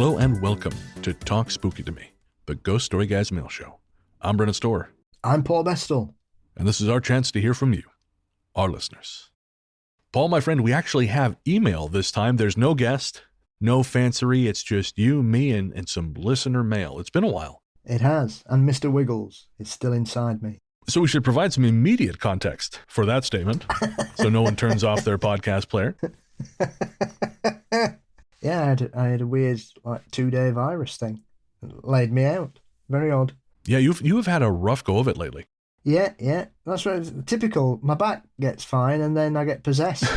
Hello and welcome to Talk Spooky to Me, the Ghost Story Guys mail show. I'm Brennan Storr. I'm Paul Bestall. And this is our chance to hear from you, our listeners. Paul, my friend, we actually have email this time. There's no guest, no fancery. It's just you, me, and some listener mail. It's been a while. It has, and Mr. Wiggles is still inside me. So we should provide some immediate context for that statement, so no one turns off their podcast player. Yeah, I had a weird 2-day virus thing. It laid me out. Very odd. Yeah, you have had a rough go of it lately. Yeah. That's right. It's typical. My back gets fine, and then I get possessed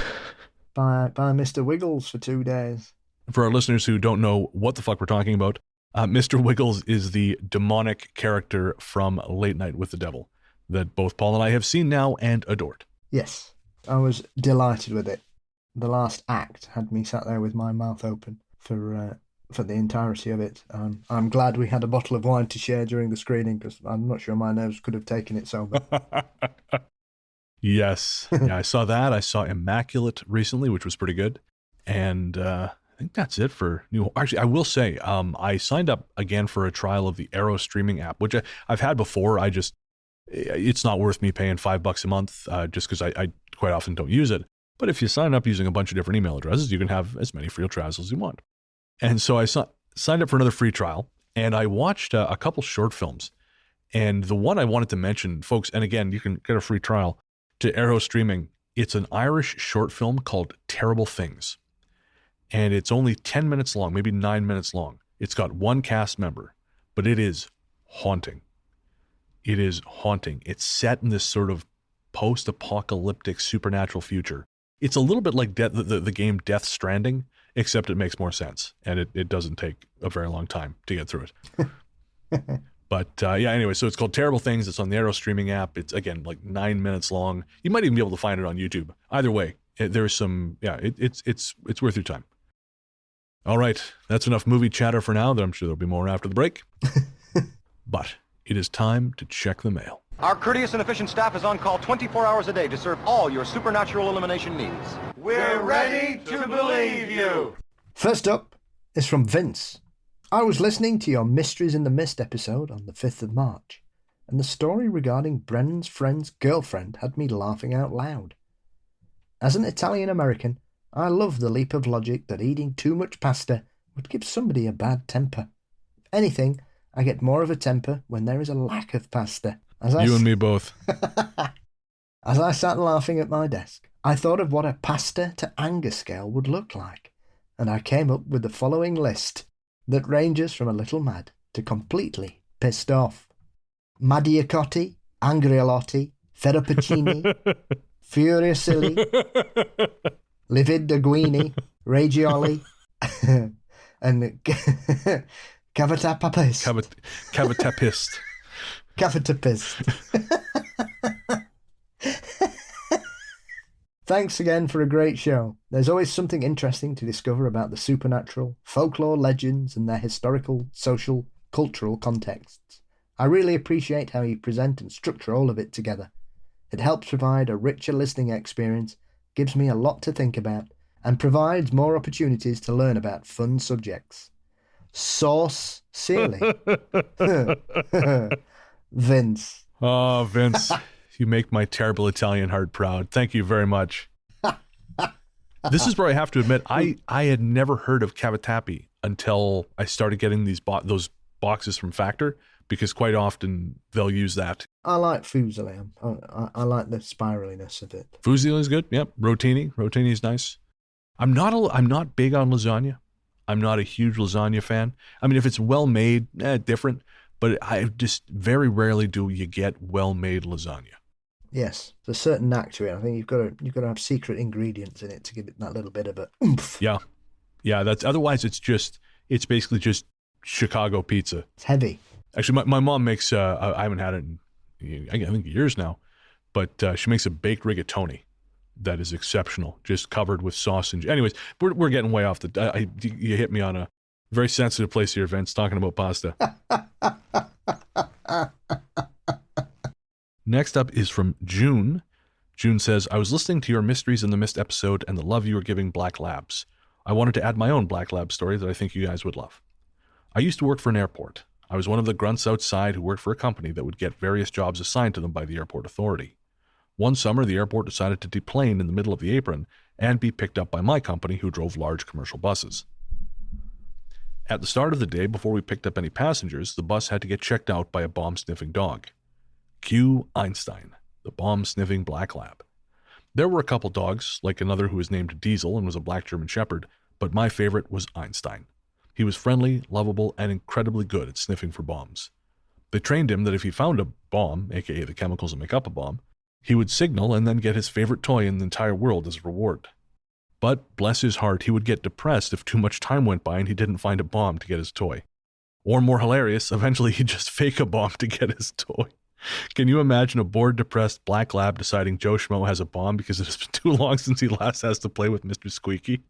by Mr. Wiggles for 2 days. For our listeners who don't know what the fuck we're talking about, Mr. Wiggles is the demonic character from Late Night with the Devil that both Paul and I have seen now and adored. Yes, I was delighted with it. The last act had me sat there with my mouth open for the entirety of it. I'm glad we had a bottle of wine to share during the screening, because I'm not sure my nerves could have taken it sober. Yes. Yeah, I saw that. I saw Immaculate recently, which was pretty good. And I think that's it for new. Actually, I will say, I signed up again for a trial of the Arrow streaming app, which I've had before. It's not worth me paying $5 a month, just because I quite often don't use it. But if you sign up using a bunch of different email addresses, you can have as many free trials as you want. And so I signed up for another free trial, and I watched a couple short films. And the one I wanted to mention, folks, and again, you can get a free trial to Arrow Streaming. It's an Irish short film called Terrible Things. And it's only 10 minutes long, maybe 9 minutes long. It's got one cast member, but it is haunting. It is haunting. It's set in this sort of post-apocalyptic supernatural future. It's a little bit like the game Death Stranding, except it makes more sense, and it doesn't take a very long time to get through it. But anyway, so it's called Terrible Things. It's on the Arrow streaming app. It's, again, like 9 minutes long. You might even be able to find it on YouTube. Either way, there's some, it's worth your time. All right, that's enough movie chatter for now. I'm sure there'll be more after the break. But it is time to check the mail. Our courteous and efficient staff is on call 24 hours a day to serve all your supernatural elimination needs. We're ready to believe you. First up is from Vince. I was listening to your Mysteries in the Mist episode on the 5th of March, and the story regarding Brennan's friend's girlfriend had me laughing out loud. As an Italian-American, I love the leap of logic that eating too much pasta would give somebody a bad temper. If anything, I get more of a temper when there is a lack of pasta. You and me both. As I sat laughing at my desk, I thought of what a pasta to anger scale would look like, and I came up with the following list that ranges from a little mad to completely pissed off. Mad-acotti, Angriolotti, Ferropaccini, Furiosilli, Lividaguini, Regioli, and Cavatapapist. Cavatapist. Cavatapist. Thanks again for a great show. There's always something interesting to discover about the supernatural, folklore legends, and their historical, social, cultural contexts. I really appreciate how you present and structure all of it together. It helps provide a richer listening experience, gives me a lot to think about, and provides more opportunities to learn about fun subjects. Sauce Sealy. Vince. Oh, Vince, you make my terrible Italian heart proud. Thank you very much. This is where I have to admit, I had never heard of cavatappi until I started getting those boxes from Factor, because quite often they'll use that. I like fusilli. I like the spiraliness of it. Fusilli is good. Yep. Rotini is nice. I'm not big on lasagna. I'm not a huge lasagna fan. I mean, if it's well made, different. But I just very rarely do you get well-made lasagna. Yes, there's a certain knack to it. I think you've got to have secret ingredients in it to give it that little bit of a oomph. Yeah. That's otherwise it's it's basically just Chicago pizza. It's heavy. Actually, my mom makes. I haven't had it in I think years now, but she makes a baked rigatoni that is exceptional, just covered with sausage. Anyways, we're getting way off the. You hit me on a very sensitive place here, Vince, talking about pasta. Next up is from June. June says, I was listening to your Mysteries in the Mist episode and the love you were giving Black Labs. I wanted to add my own Black Lab story that I think you guys would love. I used to work for an airport. I was one of the grunts outside who worked for a company that would get various jobs assigned to them by the airport authority. One summer, the airport decided to deplane in the middle of the apron and be picked up by my company, who drove large commercial buses. At the start of the day, before we picked up any passengers, the bus had to get checked out by a bomb-sniffing dog. Cue Einstein, the bomb-sniffing black lab. There were a couple dogs, like another who was named Diesel and was a black German Shepherd, but my favorite was Einstein. He was friendly, lovable, and incredibly good at sniffing for bombs. They trained him that if he found a bomb, aka the chemicals that make up a bomb, he would signal and then get his favorite toy in the entire world as a reward. But, bless his heart, he would get depressed if too much time went by and he didn't find a bomb to get his toy. Or more hilarious, eventually he'd just fake a bomb to get his toy. Can you imagine a bored, depressed black lab deciding Joe Schmo has a bomb because it has been too long since he last has to play with Mr. Squeaky?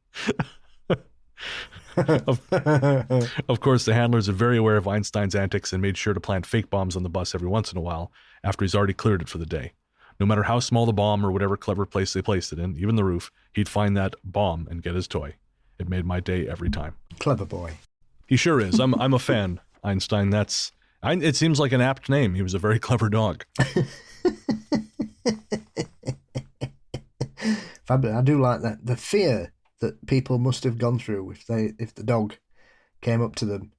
Of course, the handlers are very aware of Einstein's antics and made sure to plant fake bombs on the bus every once in a while after he's already cleared it for the day. No matter how small the bomb or whatever clever place they placed it in, even the roof, he'd find that bomb and get his toy. It made my day every time. Clever boy. He sure is. I'm a fan, Einstein. It seems like an apt name. He was a very clever dog. Fabulous. I do like that. The fear that people must have gone through if the dog came up to them,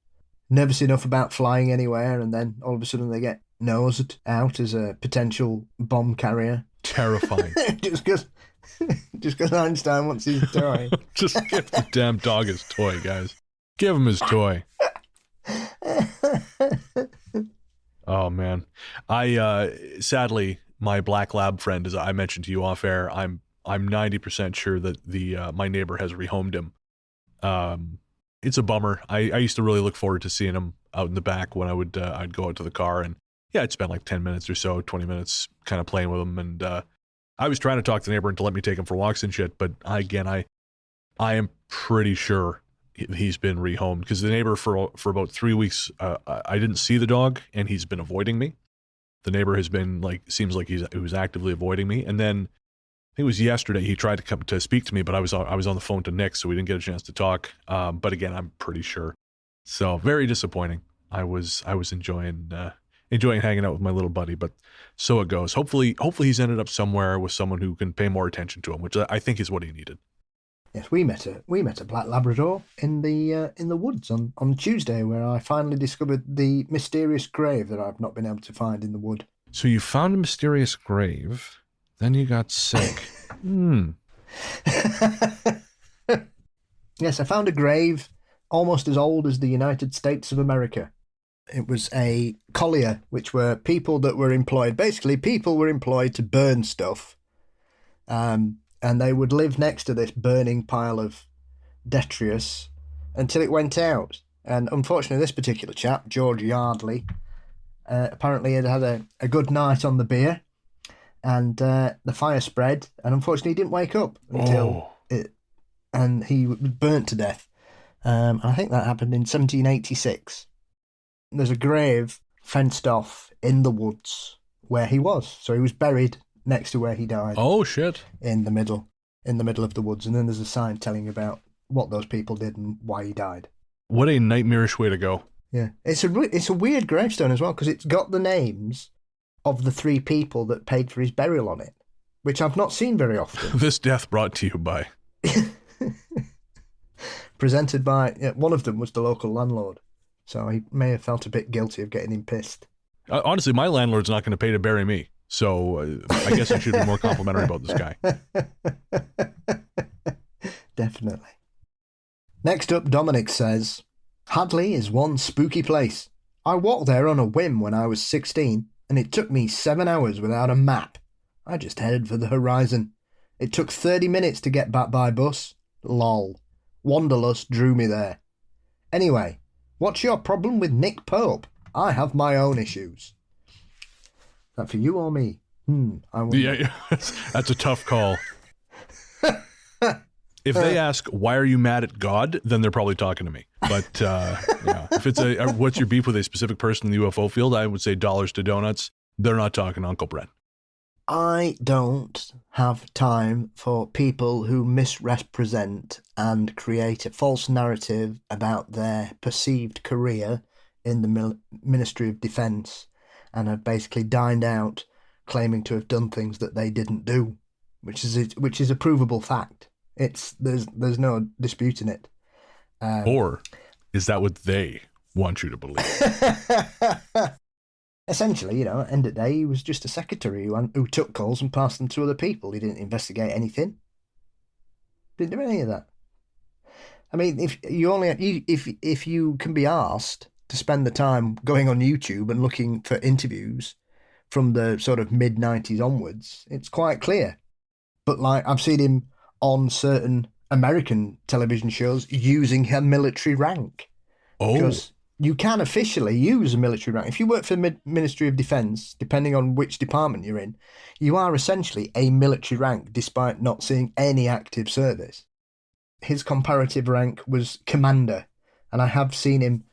nervous enough about flying anywhere, and then all of a sudden they get nosed out as a potential bomb carrier. Terrifying. just because Einstein wants his toy. Just give the damn dog his toy, guys. Give him his toy. Oh man, sadly, my black lab friend, as I mentioned to you off air, I'm 90% sure that my neighbor has rehomed him. It's a bummer. I used to really look forward to seeing him out in the back when I'd go out to the car, and yeah, I'd spend like 10 minutes or so, 20 minutes kind of playing with him, and I was trying to talk to the neighbor to let me take him for walks and shit, but I am pretty sure he's been rehomed, because the neighbor for about 3 weeks, I didn't see the dog, and he's been avoiding me. The neighbor has been seems like he was actively avoiding me, and then I think it was yesterday he tried to come to speak to me, but I was on the phone to Nick, so we didn't get a chance to talk. But again, I'm pretty sure. So very disappointing. I was enjoying hanging out with my little buddy, but so it goes. Hopefully he's ended up somewhere with someone who can pay more attention to him, which I think is what he needed. Yes, we met a black Labrador in the woods on Tuesday, where I finally discovered the mysterious grave that I've not been able to find in the wood. So you found a mysterious grave, then you got sick. Yes, I found a grave almost as old as the United States of America. It was a collier, which were people that were employed. Basically, people were employed to burn stuff. And they would live next to this burning pile of detritus until it went out. And unfortunately, this particular chap, George Yardley, apparently had a good night on the beer, and the fire spread, and unfortunately he didn't wake up until and he was burnt to death. I think that happened in 1786. There's a grave fenced off in the woods where he was. So he was buried next to where he died. Oh shit! In the middle of the woods, and then there's a sign telling about what those people did and why he died. What a nightmarish way to go! Yeah, it's a weird gravestone as well, because it's got the names of the 3 people that paid for his burial on it, which I've not seen very often. This death brought to you by. Presented by one of them was the local landlord, so he may have felt a bit guilty of getting him pissed. Honestly, my landlord's not going to pay to bury me. So I guess I should be more complimentary about this guy. Definitely. Next up, Dominic says, Hadley is one spooky place. I walked there on a whim when I was 16, and it took me 7 hours without a map. I just headed for the horizon. It took 30 minutes to get back by bus. Lol. Wanderlust drew me there. Anyway, what's your problem with Nick Pope? I have my own issues. Is that for you or me? I wonder. Yeah, that's a tough call. If they ask, why are you mad at God? Then they're probably talking to me. But yeah, if it's what's your beef with a specific person in the UFO field, I would say dollars to donuts. They're not talking to Uncle Brent. I don't have time for people who misrepresent and create a false narrative about their perceived career in the Ministry of Defence and have basically dined out claiming to have done things that they didn't do, which is a provable fact. There's no disputing it. Or is that what they want you to believe? Essentially, at the end of the day, he was just a secretary who took calls and passed them to other people. He didn't investigate anything. Didn't do any of that. I mean, if you can be asked to spend the time going on YouTube and looking for interviews from the sort of mid-90s onwards, it's quite clear. But I've seen him on certain American television shows using her military rank. Oh. Because you can officially use a military rank. If you work for the Ministry of Defence, depending on which department you're in, you are essentially a military rank despite not seeing any active service. His comparative rank was Commander, and I have seen him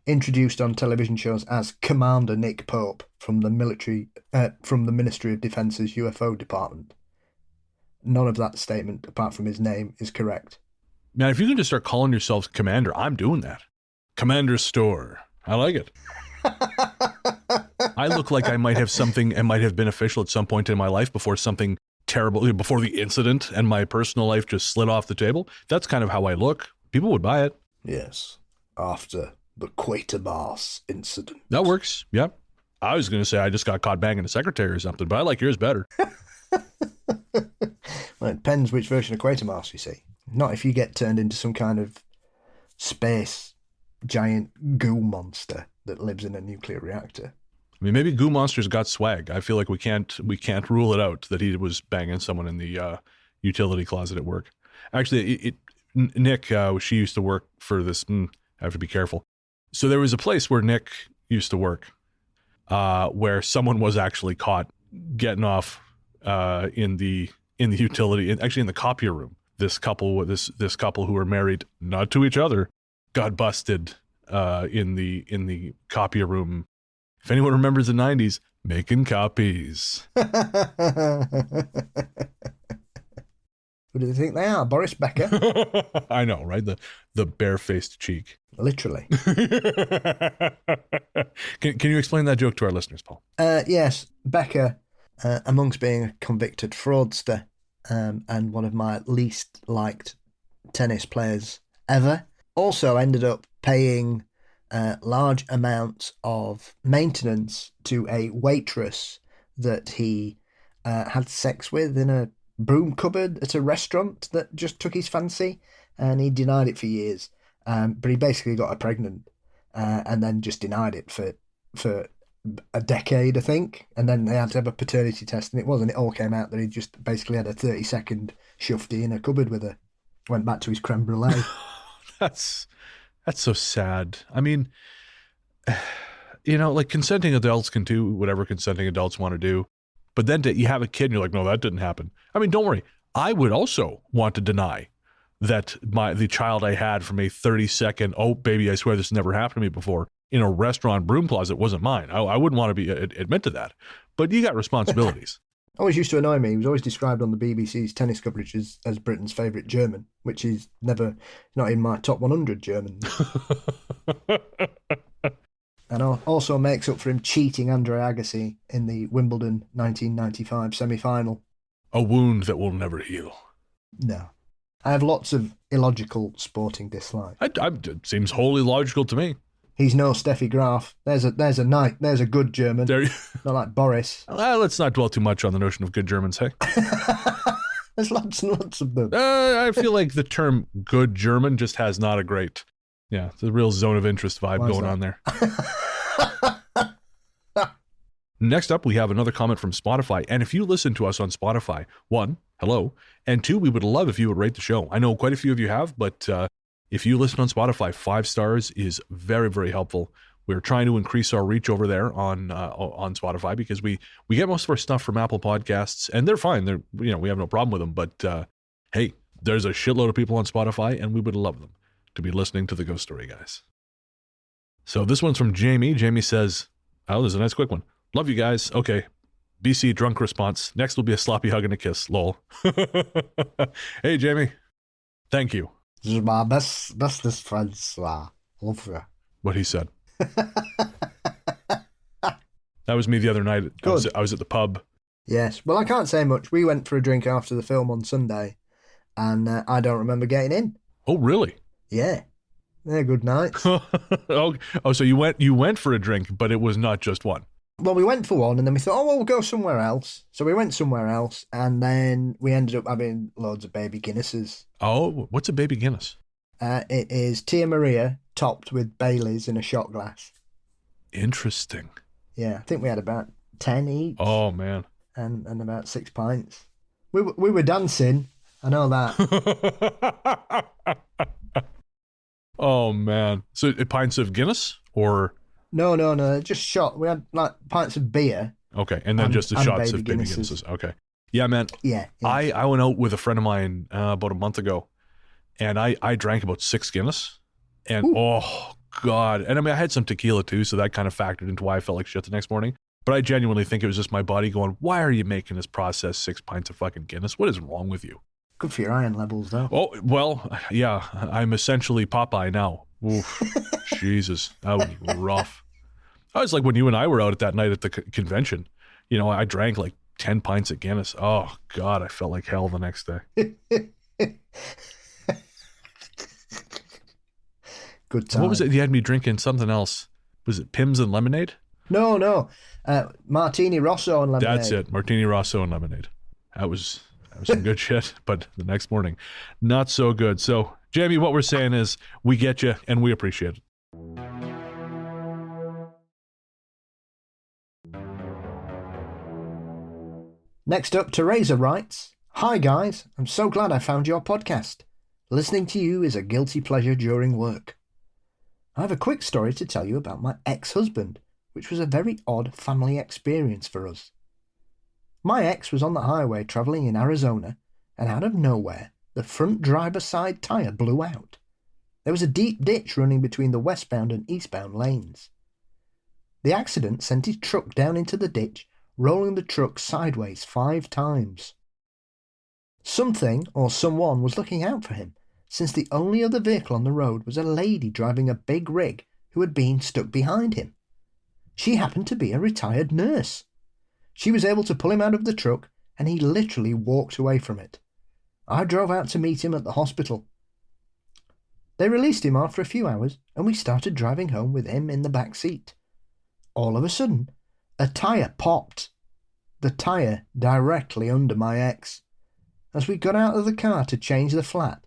introduced on television shows as Commander Nick Pope from the Ministry of Defence's UFO department. None of that statement, apart from his name, is correct. Man, if you can just start calling yourselves Commander, I'm doing that. Commander Storr. I like it. I look like I might have something and might have been official at some point in my life before something terrible, before the incident and my personal life just slid off the table. That's kind of how I look. People would buy it. Yes, after the Quatermass incident. That works. Yep. I was going to say I just got caught banging a secretary or something, but I like yours better. Well, it depends which version of Quatermass you see. Not if you get turned into some kind of space giant goo monster that lives in a nuclear reactor. I mean, maybe Goo Monster's got swag. I feel like we can't rule it out that he was banging someone in the utility closet at work. Actually, Nick, she used to work for this. I have to be careful. So there was a place where Nick used to work, where someone was actually caught getting off in the utility, actually in the copier room. This couple who were married not to each other got busted in the copier room. If anyone remembers the 90s, making copies. Who do they think they are? Boris Becker? I know, right? The barefaced cheek. Literally. Can you explain that joke to our listeners, Paul? Yes, Becker, amongst being a convicted fraudster and one of my least liked tennis players ever, also ended up paying large amounts of maintenance to a waitress that he had sex with in a broom cupboard at a restaurant that just took his fancy, and he denied it for years. But he basically got her pregnant and then just denied it for a decade, I think. And then they had to have a paternity test, and it all came out that he just basically had a 30-second shufty in a cupboard with her. Went back to his creme brulee. That's so sad. I mean, like consenting adults can do whatever consenting adults want to do. But then you have a kid and you're like, no, that didn't happen. I mean, don't worry. I would also want to deny that the child I had from a 30-second, oh, baby, I swear this never happened to me before, in a restaurant broom closet wasn't mine. I wouldn't want to admit to that. But you got responsibilities. Always used to annoy me. He was always described on the BBC's tennis coverage as Britain's favourite German, which is not in my top 100 Germans. And also makes up for him cheating Andre Agassi in the Wimbledon 1995 semi-final. A wound that will never heal. No. I have lots of illogical sporting dislikes. It seems wholly logical to me. He's no Steffi Graf. There's a good German. Not like Boris. Let's not dwell too much on the notion of good Germans, hey? There's lots and lots of them. I feel like the term good German just has not a great, it's a real zone of interest vibe going on there. Next up, we have another comment from Spotify. And if you listen to us on Spotify, 1, hello, and 2, we would love if you would rate the show. I know quite a few of you have, but if you listen on Spotify, 5 stars is very, very helpful. We're trying to increase our reach over there on Spotify because we get most of our stuff from Apple Podcasts, and they're fine. We have no problem with them. But hey, there's a shitload of people on Spotify, and we would love them to be listening to the Ghost Story Guys. So this one's from Jamie. Jamie says, oh, there's a nice quick one. Love you guys. Okay. BC drunk response. Next will be a sloppy hug and a kiss. Lol. Hey, Jamie. Thank you. You're my bestest friends. Love you. What he said. That was me the other night. I was at the pub. Yes. Well, I can't say much. We went for a drink after the film on Sunday, and I don't remember getting in. Oh, really? Yeah. They're good nights. Oh, so you went for a drink, but it was not just one. Well, we went for one, and then we thought, we'll go somewhere else. So we went somewhere else, and then we ended up having loads of baby Guinnesses. Oh, what's a baby Guinness? It is Tia Maria topped with Baileys in a shot glass. Interesting. Yeah, I think we had about 10 each. Oh, man. And about 6 pints. We were dancing. I know that. Oh, man. So pints of Guinness or? No. Just shot. We had like pints of beer. Okay. And then just the shots of baby Guinnesses. Okay. Yeah, man. Yeah. I went out with a friend of mine about a month ago, and I drank about 6 Guinness. And ooh. Oh, God. And I mean, I had some tequila too, so that kind of factored into why I felt like shit the next morning. But I genuinely think it was just my body going, why are you making us process 6 pints of fucking Guinness? What is wrong with you? Good for your iron levels, though. Oh, well, yeah. I'm essentially Popeye now. Oof. Jesus. That was rough. I was like when you and I were out at that night at the convention. You know, I drank like 10 pints of Guinness. Oh, God, I felt like hell the next day. Good time. What was it? You had me drinking something else. Was it Pimm's and lemonade? No. Martini Rosso and lemonade. That's it. Martini Rosso and lemonade. That was some good shit. But the next morning, not so good. So, Jamie, what we're saying is we get you and we appreciate it. Next up, Teresa writes, "Hi guys, I'm so glad I found your podcast. Listening to you is a guilty pleasure during work. I have a quick story to tell you about my ex-husband, which was a very odd family experience for us. My ex was on the highway travelling in Arizona, and out of nowhere, the front driver's side tyre blew out. There was a deep ditch running between the westbound and eastbound lanes. The accident sent his truck down into the ditch, rolling the truck sideways 5 times. Something or someone was looking out for him, since the only other vehicle on the road was a lady driving a big rig who had been stuck behind him. She happened to be a retired nurse. She was able to pull him out of the truck, and he literally walked away from it. I drove out to meet him at the hospital. They released him after a few hours, and we started driving home with him in the back seat. All of a sudden, a tyre popped. The tyre directly under my ex. As we got out of the car to change the flat,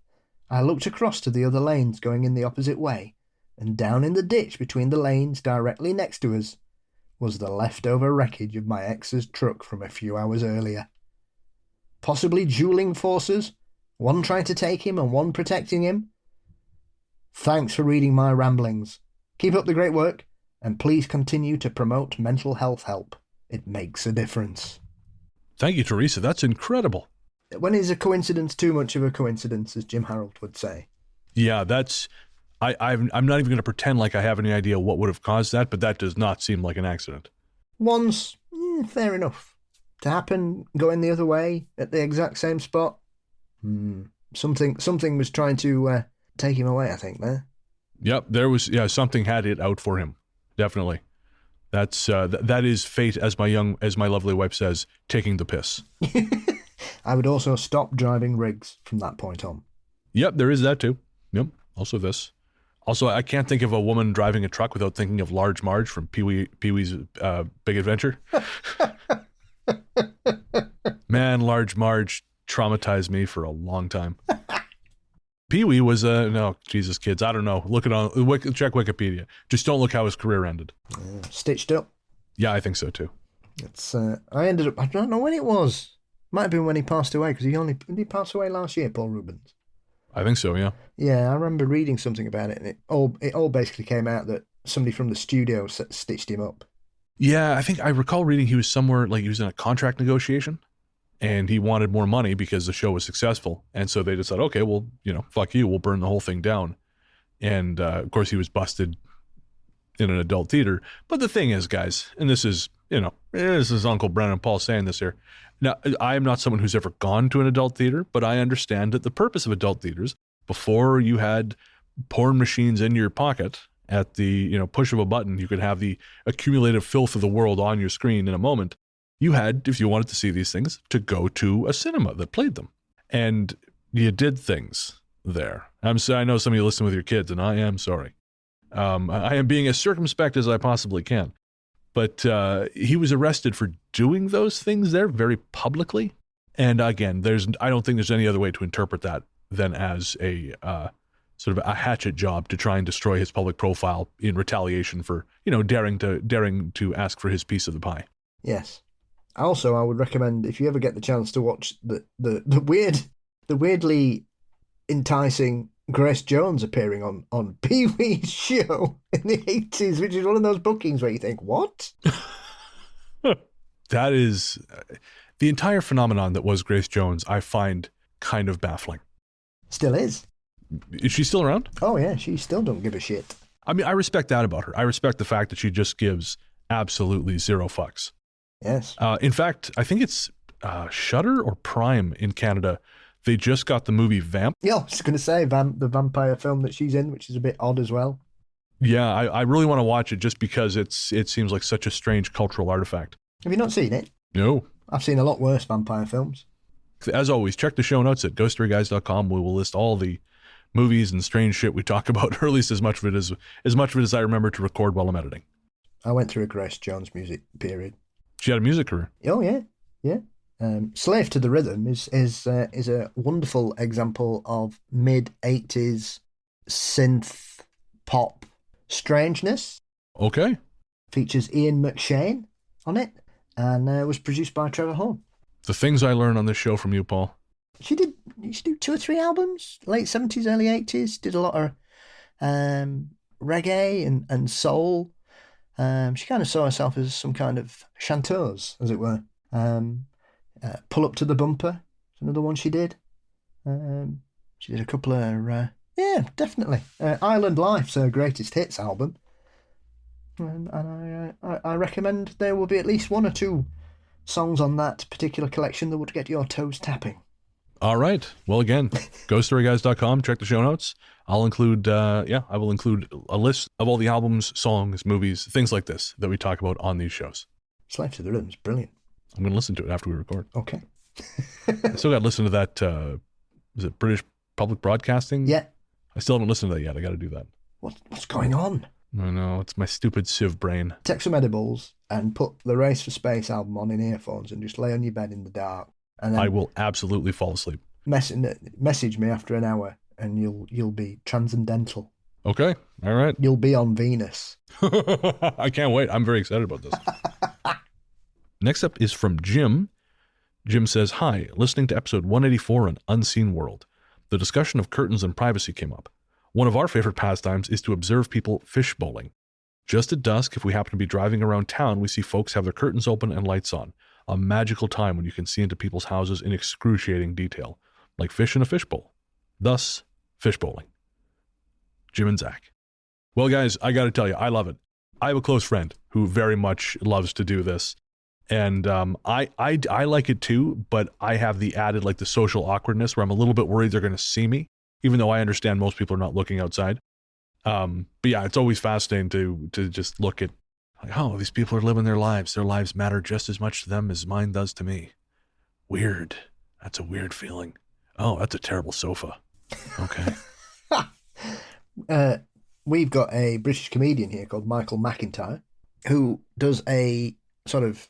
I looked across to the other lanes going in the opposite way, and down in the ditch between the lanes directly next to us was the leftover wreckage of my ex's truck from a few hours earlier. Possibly dueling forces, one trying to take him and one protecting him. Thanks for reading my ramblings. Keep up the great work, and please continue to promote mental health help. It makes a difference." Thank you, Teresa. That's incredible. When is a coincidence too much of a coincidence, as Jim Harold would say? Yeah, that's... I'm not even going to pretend like I have any idea what would have caused that, but that does not seem like an accident. Once, fair enough. To happen going the other way at the exact same spot? Something was trying to take him away, I think, there. Yep, there was... Yeah, something had it out for him. Definitely. That's that is fate, as my lovely wife says, taking the piss. I would also stop driving rigs from that point on. Yep, there is that too. Yep, also this. Also, I can't think of a woman driving a truck without thinking of Large Marge from Pee-wee's Big Adventure. Man, Large Marge traumatized me for a long time. Pee-wee was no, Jesus, kids, I don't know. Look it on, check Wikipedia. Just don't look how his career ended. Stitched up. Yeah, I think so too. It's I ended up, I don't know when it was. Might have been when he passed away, because did he pass away last year, Paul Rubens? I think so, yeah. Yeah, I remember reading something about it, and it all basically came out that somebody from the studio stitched him up. Yeah, I think I recall reading he was somewhere, like he was in a contract negotiation, and he wanted more money because the show was successful, and so they decided, okay, well, fuck you, we'll burn the whole thing down. And of course he was busted in an adult theater. But the thing is, guys, and this is Uncle Brennan Paul saying this here. Now, I am not someone who's ever gone to an adult theater, but I understand that the purpose of adult theaters, before you had porn machines in your pocket, at the push of a button, you could have the accumulated filth of the world on your screen in a moment. You had, if you wanted to see these things, to go to a cinema that played them. And you did things there. I know some of you listen with your kids, and I am sorry. I am being as circumspect as I possibly can. But he was arrested for doing those things there very publicly. And again, I don't think there's any other way to interpret that than as a sort of a hatchet job to try and destroy his public profile in retaliation for, daring to ask for his piece of the pie. Yes. Also, I would recommend, if you ever get the chance to watch the weirdly enticing Grace Jones appearing on Pee-wee's show in the 80s, which is one of those bookings where you think, what? That is the entire phenomenon that was Grace Jones, I find kind of baffling. Still is. Is she still around? Oh, yeah. She still don't give a shit. I mean, I respect that about her. I respect the fact that she just gives absolutely zero fucks. Yes. In fact, I think it's Shudder or Prime in Canada. They just got the movie Vamp. Yeah, I was going to say the vampire film that she's in, which is a bit odd as well. Yeah, I really want to watch it just because it seems like such a strange cultural artifact. Have you not seen it? No. I've seen a lot worse vampire films. As always, check the show notes at ghoststoryguys.com. We will list all the movies and strange shit we talk about, or at least as much of it as I remember to record while I'm editing. I went through a Grace Jones music period. She had a music career. Oh, yeah. Yeah. Slave to the Rhythm is a wonderful example of mid-80s synth pop strangeness. Okay. Features Ian McShane on it, and was produced by Trevor Horn. The things I learn on this show from you, Paul. She did 2 or 3 albums, late 70s, early 80s, did a lot of reggae and soul. She kind of saw herself as some kind of chanteuse, as it were. Pull Up to the Bumper, another one she did. She did a couple of, definitely. Island Life's her greatest hits album. And I recommend there will be at least 1 or 2 songs on that particular collection that would get your toes tapping. All right. Well, again, ghoststoryguys.com. Check the show notes. I'll include, I will include a list of all the albums, songs, movies, things like this that we talk about on these shows. Slave to the Rhythm is brilliant. I'm going to listen to it after we record. Okay. I still got to listen to that, is it British Public Broadcasting? Yeah. I still haven't listened to that yet. I got to do that. What's going on? I know, it's my stupid Civ brain. Take some edibles and put the Race for Space album on in earphones and just lay on your bed in the dark. And then I will absolutely fall asleep. Message me after an hour and you'll be transcendental. Okay. All right. You'll be on Venus. I can't wait. I'm very excited about this. Next up is from Jim. Jim says, "Hi, listening to episode 184 on Unseen World. The discussion of curtains and privacy came up. One of our favorite pastimes is to observe people fish bowling. Just at dusk, if we happen to be driving around town, we see folks have their curtains open and lights on. A magical time when you can see into people's houses in excruciating detail, like fish in a fishbowl. Thus, fish bowling. Jim and Zach." Well, guys, I got to tell you, I love it. I have a close friend who very much loves to do this. And I like it too, but I have the added, like the social awkwardness where I'm a little bit worried they're going to see me, even though I understand most people are not looking outside. But yeah, it's always fascinating to just look at, like, oh, these people are living their lives. Their lives matter just as much to them as mine does to me. Weird. That's a weird feeling. Oh, that's a terrible sofa. Okay. We've got a British comedian here called Michael McIntyre who does a sort of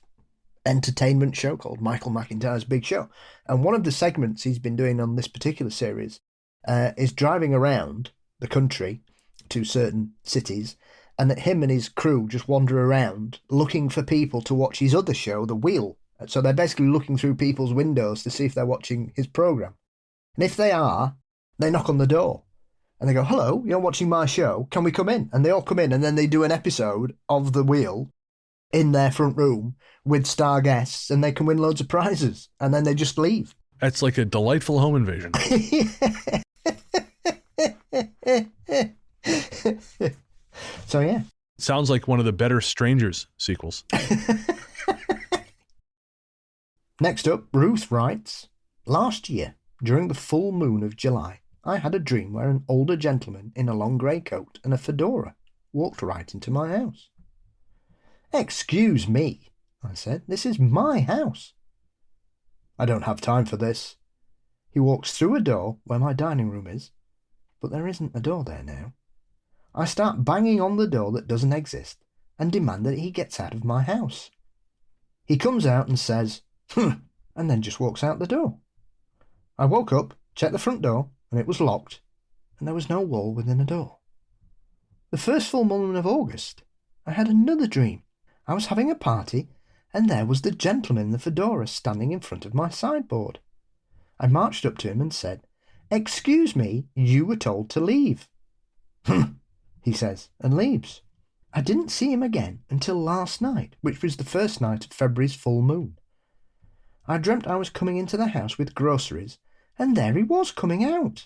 entertainment show called Michael McIntyre's Big Show. And one of the segments he's been doing on this particular series is driving around the country to certain cities, and that him and his crew just wander around looking for people to watch his other show, The Wheel. So they're basically looking through people's windows to see if they're watching his program. And if they are, they knock on the door and they go, "Hello, you're watching my show. Can we come in?" And they all come in, and then they do an episode of The Wheel in their front room with star guests, and they can win loads of prizes, and then they just leave. It's like a delightful home invasion. So yeah. Sounds like one of the better Strangers sequels. Next up, Ruth writes, last year, during the full moon of July, I had a dream where an older gentleman in a long grey coat and a fedora walked right into my house. Excuse me, I said, this is my house. I don't have time for this. He walks through a door where my dining room is, but there isn't a door there now. I start banging on the door that doesn't exist and demand that he gets out of my house. He comes out and says, and then just walks out the door. I woke up, checked the front door, and it was locked, and there was no wall within a door. The first full moon of August, I had another dream. I was having a party, and there was the gentleman in the fedora standing in front of my sideboard. I marched up to him and said, excuse me, you were told to leave. He says, and leaves. I didn't see him again until last night, which was the first night of February's full moon. I dreamt I was coming into the house with groceries, and there he was coming out.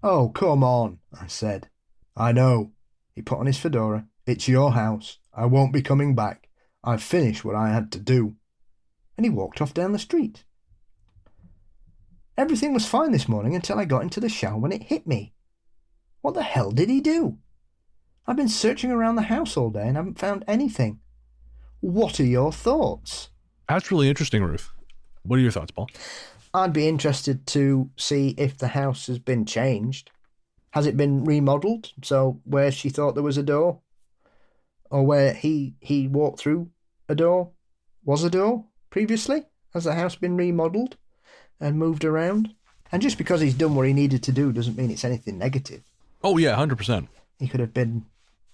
Oh, come on, I said. I know. He put on his fedora. It's your house. I won't be coming back. I've finished what I had to do. And he walked off down the street. Everything was fine this morning until I got into the shower when it hit me. What the hell did he do? I've been searching around the house all day and haven't found anything. What are your thoughts? That's really interesting, Ruth. What are your thoughts, Paul? I'd be interested to see if the house has been changed. Has it been remodeled? So where she thought there was a door, or where he walked through a door, was a door previously? Has the house been remodeled and moved around? And just because he's done what he needed to do doesn't mean it's anything negative. Oh, yeah, 100%. He could have been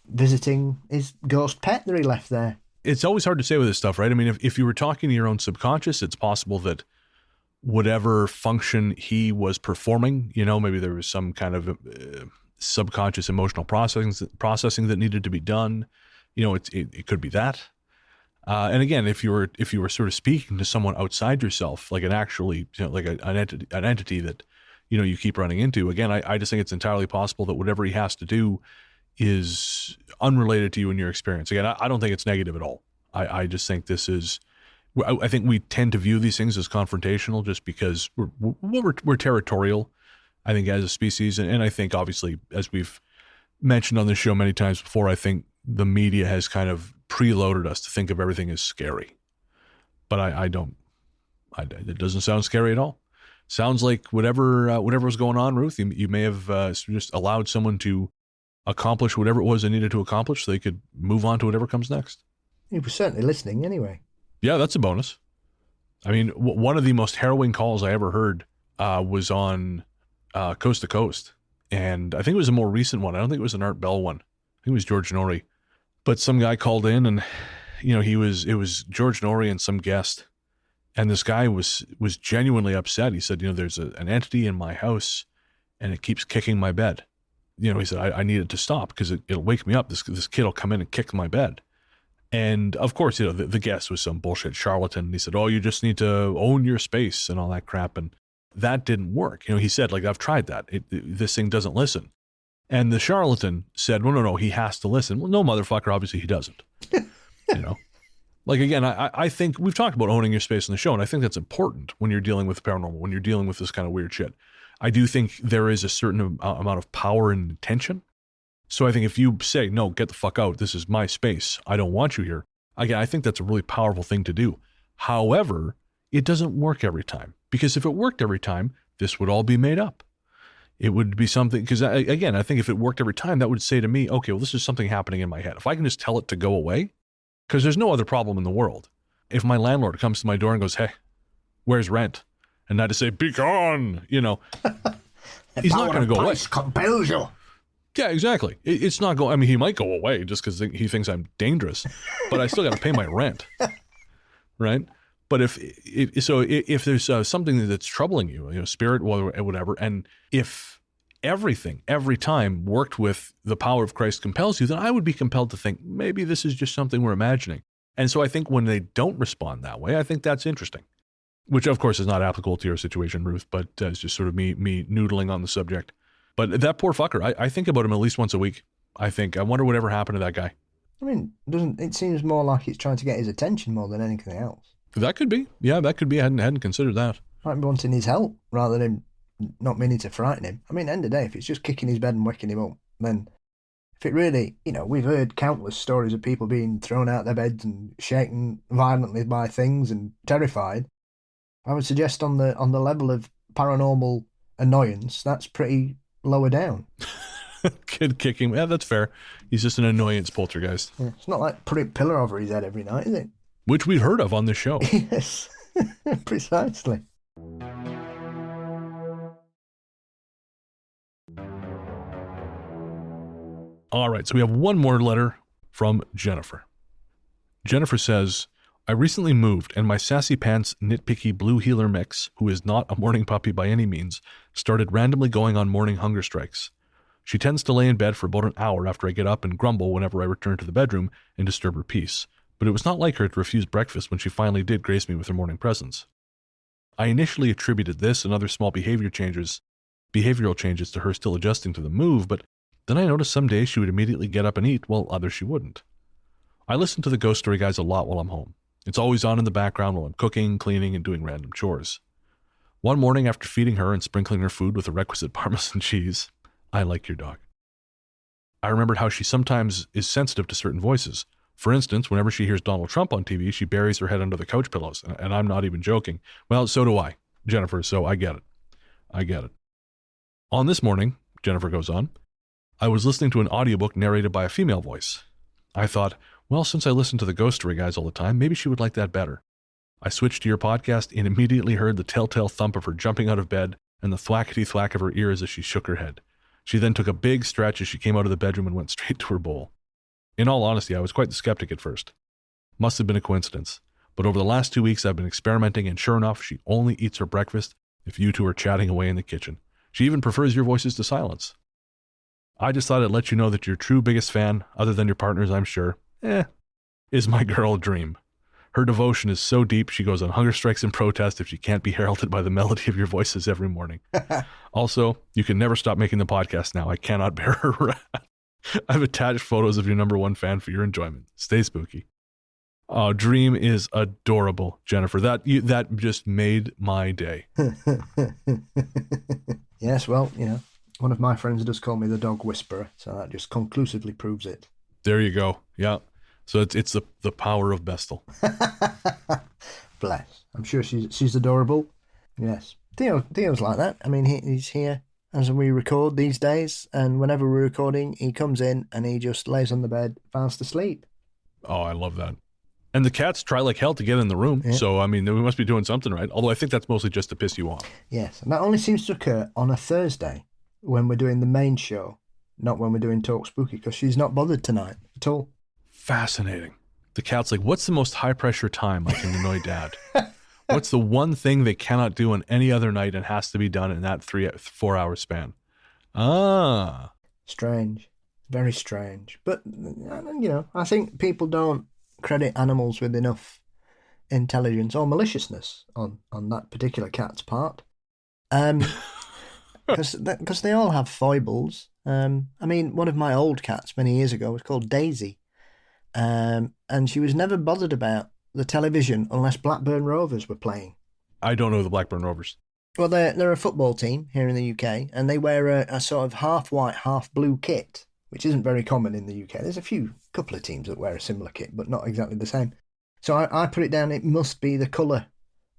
visiting his ghost pet that he left there. It's always hard to say with this stuff, right? I mean, if you were talking to your own subconscious, it's possible that whatever function he was performing, maybe there was some kind of subconscious emotional processing that needed to be done. It could be that. And again, if you were sort of speaking to someone outside yourself, like an entity that, you keep running into, again, I just think it's entirely possible that whatever he has to do is unrelated to you and your experience. Again, I don't think it's negative at all. I just think I think we tend to view these things as confrontational just because we're territorial, I think, as a species. And I think, obviously, as we've mentioned on this show many times before, I think the media has kind of preloaded us to think of everything as scary. But it doesn't sound scary at all. Sounds like whatever was going on, Ruth, you may have just allowed someone to accomplish whatever it was they needed to accomplish so they could move on to whatever comes next. He was certainly listening anyway. Yeah, that's a bonus. I mean, one of the most harrowing calls I ever heard was on Coast to Coast. And I think it was a more recent one. I don't think it was an Art Bell one. I think it was George Norrie. But some guy called in and, it was George Norrie and some guest. And this guy was genuinely upset. He said, there's an entity in my house and it keeps kicking my bed. He said, I need it to stop because it'll wake me up. This kid will come in and kick my bed. And of course, the guest was some bullshit charlatan. And he said, oh, you just need to own your space and all that crap. And that didn't work. He said, I've tried that. This thing doesn't listen. And the charlatan said, well, no, he has to listen. Well, no, motherfucker, obviously he doesn't. Again, I think we've talked about owning your space in the show. And I think that's important when you're dealing with paranormal, when you're dealing with this kind of weird shit. I do think there is a certain amount of power and intention. So I think if you say, no, get the fuck out, this is my space, I don't want you here, again, I think that's a really powerful thing to do. However, it doesn't work every time. Because if it worked every time, this would all be made up. It would be something, because again, I think if it worked every time, that would say to me, okay, well, this is something happening in my head. If I can just tell it to go away, because there's no other problem in the world. If my landlord comes to my door and goes, hey, where's rent? And I just say, be gone, he's not going to go away. Compels you. Yeah, exactly. It's not going, he might go away just because he thinks I'm dangerous, but I still got to pay my rent, right? But if there's something that's troubling you, spirit, whatever, and if everything, every time worked with the power of Christ compels you, then I would be compelled to think maybe this is just something we're imagining. And so I think when they don't respond that way, I think that's interesting. Which, of course, is not applicable to your situation, Ruth, but it's just sort of me noodling on the subject. But that poor fucker, I think about him at least once a week. I wonder whatever happened to that guy. I mean, doesn't it seems more like it's trying to get his attention more than anything else? That could be. Yeah, that could be. I hadn't considered that. Might be wanting his help rather than not meaning to frighten him. I mean, end of the day, if it's just kicking his bed and waking him up, then if it really, we've heard countless stories of people being thrown out their beds and shaken violently by things and terrified. I would suggest on the level of paranormal annoyance, that's pretty lower down. Kid kicking. Yeah, that's fair. He's just an annoyance poltergeist. Yeah, it's not like putting a pillar over his head every night, is it? Which we've heard of on this show. Yes, precisely. All right, so we have one more letter from Jennifer. Jennifer says, I recently moved and my sassy pants nitpicky blue heeler mix, who is not a morning puppy by any means, started randomly going on morning hunger strikes. She tends to lay in bed for about an hour after I get up and grumble whenever I return to the bedroom and disturb her peace, but it was not like her to refuse breakfast when she finally did grace me with her morning presence. I initially attributed this and other small behavioral changes to her still adjusting to the move, but then I noticed some days she would immediately get up and eat, while others she wouldn't. I listen to the Ghost Story Guys a lot while I'm home. It's always on in the background while I'm cooking, cleaning, and doing random chores. One morning after feeding her and sprinkling her food with the requisite Parmesan cheese, I like your dog, I remembered how she sometimes is sensitive to certain voices. For instance, whenever she hears Donald Trump on TV, she buries her head under the couch pillows, and I'm not even joking. Well, so do I, Jennifer, so I get it. On this morning, Jennifer goes on, I was listening to an audiobook narrated by a female voice. I thought, well, since I listen to the Ghost Story Guys all the time, maybe she would like that better. I switched to your podcast and immediately heard the telltale thump of her jumping out of bed and the thwackety thwack of her ears as she shook her head. She then took a big stretch as she came out of the bedroom and went straight to her bowl. In all honesty, I was quite the skeptic at first. Must have been a coincidence. But over the last 2 weeks, I've been experimenting, and sure enough, she only eats her breakfast if you two are chatting away in the kitchen. She even prefers your voices to silence. I just thought I'd let you know that your true biggest fan, other than your partners, I'm sure, is my girl Dream. Her devotion is so deep, she goes on hunger strikes in protest if she can't be heralded by the melody of your voices every morning. Also, you can never stop making the podcast now. I cannot bear her wrath. I've attached photos of your number one fan for your enjoyment. Stay spooky. Oh, Dream is adorable, Jennifer. That just made my day. Yes, well, one of my friends does call me the dog whisperer, so that just conclusively proves it. There you go. Yeah. So it's the power of Bestel. Bless. I'm sure she's adorable. Yes. Theo's like that. I mean, he's here as we record these days, and whenever we're recording, he comes in and he just lays on the bed, fast asleep. Oh, I love that. And the cats try like hell to get in the room, yeah. So, I mean, we must be doing something right, although I think that's mostly just to piss you off. Yes, and that only seems to occur on a Thursday when we're doing the main show, not when we're doing Talk Spooky, because she's not bothered tonight at all. Fascinating. The cat's like, what's the most high-pressure time I can annoy Dad? What's the one thing they cannot do on any other night and has to be done in that 3-4 hour span? Ah. Strange. Very strange. But, I think people don't credit animals with enough intelligence or maliciousness on that particular cat's part. Because they all have foibles. I mean, one of my old cats many years ago was called Daisy. And she was never bothered about the television unless Blackburn Rovers were playing. I don't know the Blackburn Rovers. Well, they're a football team here in the UK, and they wear a sort of half white, half blue kit, which isn't very common in the UK. There's a couple of teams that wear a similar kit, but not exactly the same. So I put it down, it must be the colour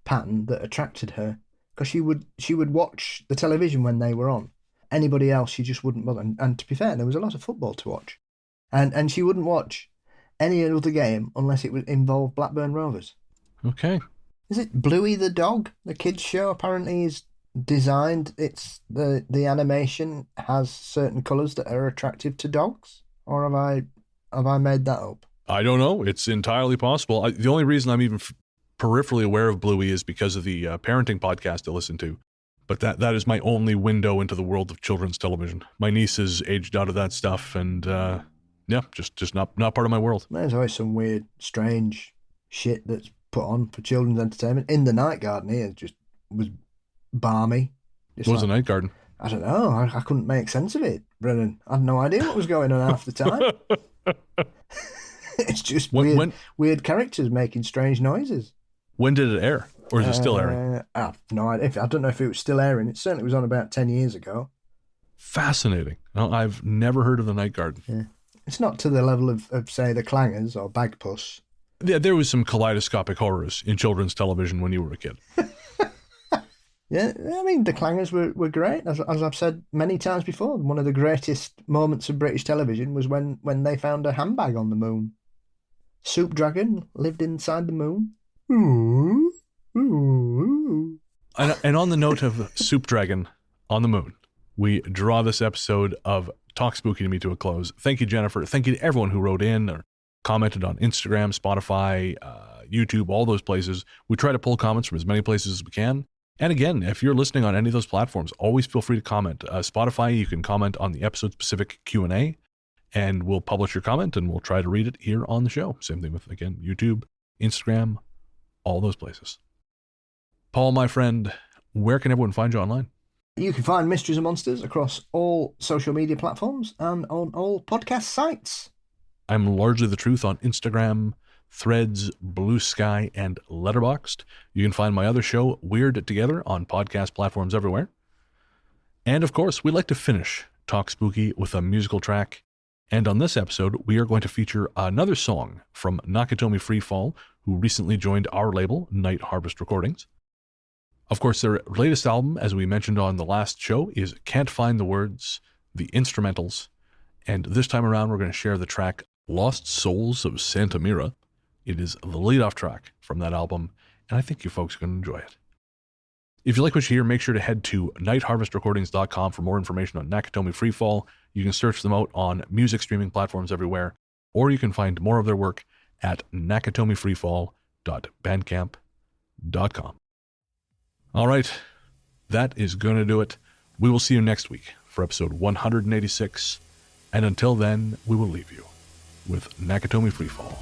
pattern that attracted her, because she would watch the television when they were on. Anybody else, she just wouldn't bother. And to be fair, there was a lot of football to watch. And she wouldn't watch any other game unless it would involve Blackburn Rovers. Okay. Is it Bluey the dog? The kids' show apparently is designed. It's the animation has certain colours that are attractive to dogs, or have I made that up? I don't know. It's entirely possible. The only reason I'm even peripherally aware of Bluey is because of the parenting podcast I listen to. But that is my only window into the world of children's television. My niece is aged out of that stuff, and just not part of my world. There's always some weird, strange shit that's put on for children's entertainment. In the Night Garden here just was balmy. What was the Night Garden? I don't know. I couldn't make sense of it, Brennan. I had no idea what was going on half the time. It's just When weird characters making strange noises. When did it air? Or is it still airing? I have no idea. I don't know if it was still airing. It certainly was on about 10 years ago. Fascinating. No, I've never heard of the Night Garden. Yeah. It's not to the level of say, the Clangers or Bagpuss. Yeah, there was some kaleidoscopic horrors in children's television when you were a kid. Yeah, I mean, the Clangers were great. As I've said many times before, one of the greatest moments of British television was when they found a handbag on the moon. Soup Dragon lived inside the moon. Ooh, ooh. And on the note of Soup Dragon on the moon, we draw this episode of Talk Spooky to Me to a close. Thank you, Jennifer. Thank you to everyone who wrote in or commented on Instagram, Spotify, YouTube, all those places. We try to pull comments from as many places as we can. And again, if you're listening on any of those platforms, always feel free to comment. Spotify, you can comment on the episode-specific Q&A, and we'll publish your comment, and we'll try to read it here on the show. Same thing with, again, YouTube, Instagram, all those places. Paul, my friend, where can everyone find you online? You can find Mysteries and Monsters across all social media platforms and on all podcast sites. I'm Largely the Truth on Instagram, Threads, Blue Sky, and Letterboxd. You can find my other show, Weird Together, on podcast platforms everywhere. And of course, we like to finish Talk Spooky with a musical track. And on this episode, we are going to feature another song from Nakatomi Freefall, who recently joined our label, Night Harvest Recordings. Of course, their latest album, as we mentioned on the last show, is Can't Find the Words, the instrumentals. And this time around, we're going to share the track Lost Souls of Santa Mira. It is the lead-off track from that album, and I think you folks are going to enjoy it. If you like what you hear, make sure to head to nightharvestrecordings.com for more information on Nakatomi Freefall. You can search them out on music streaming platforms everywhere, or you can find more of their work at nakatomifreefall.bandcamp.com. All right, that is going to do it. We will see you next week for episode 186, and until then, we will leave you with Nakatomi Freefall.